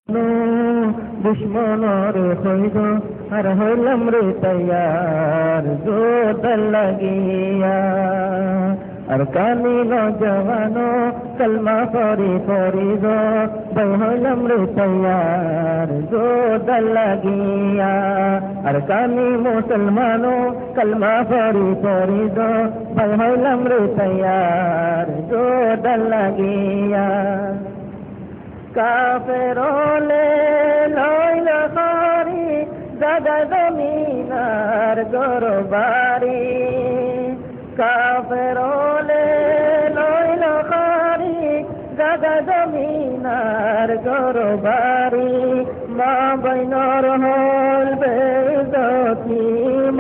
दुश्मनों रे खोइदो हर होलम रे तैयार जोत लगिया अरकानी नौजवानो कलमा परी परी दो होलम रे तैयार जोत लगिया अरकानी मुसलमानो कलमा परी परी दो होलम रे तैयार जोत लगिया काफिरोले लैल खारी दादा जमीनार गरबारी काफिरोले लैल खारी दादा जमीनार गरबारी माँ बहनोर होल बेइज्जती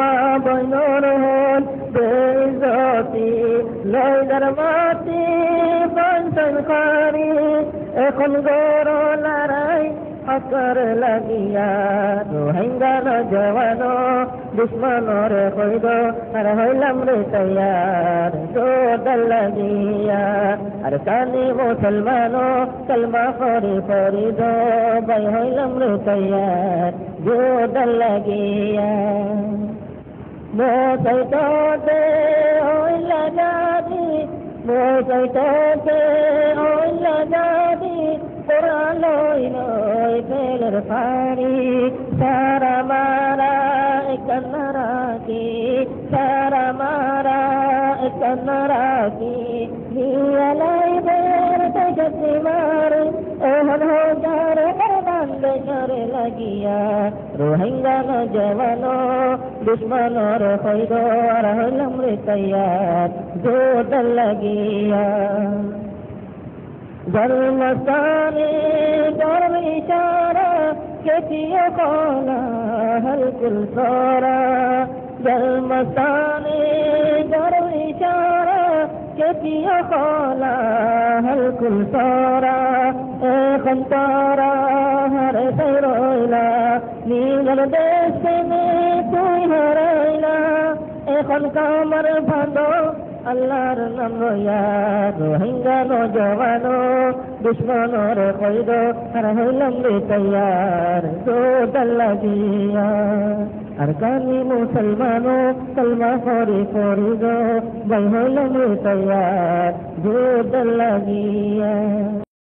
माँ बहनोर होल बेइज्जती लैलर माती बंसन खारी এখন গৌর লড়াই হকর লাগিয়া রোহিঙ্গা নজওয়ানো দুশ্মনর কইদ আর হইলাম রে তৈয়ার জোর লাগিয়া আর কানি মুসলমানো কলমা পড়ি পড়ি দো ভাই হইলাম রে তৈয়ার জোর লাগিয়া মোসাইতে হইলা জাদি মোসাইতে হইলা জাদি কোরআন লই লই ফেলের পানি সারা মারা একনারা কি সারা মারা একনারা কি নিয়ালাই বের তজতি মার ওহন হো যার করবান বেশর লাগিয়া রোহিঙ্গা নজওয়ানো দুশ্মনর খৈদ আর হইলাম রে তৈয়ার জোর লাগিয়া জন্মস্থানে গর্ব ইশারা কেটিও কলা হলকুল সরা জন্মস্থানে গর্ব ইশারা কেটিও কলা হলকুল সরা এখন তারা হারে রইলা নীল দেশে তুই হারাইলা এখন কামার ভালো আল্লাহর নাম লইয়া রোহিঙ্গা নজওয়ানো দুশ্মনর কইদ আর হইলাম রে তৈয়ার জোর লাগিয়া আর কানি মুসলমানো কলমা পড়ি পড়ি দো ভাই হইলাম রে তৈয়ার জোর লাগিয়া।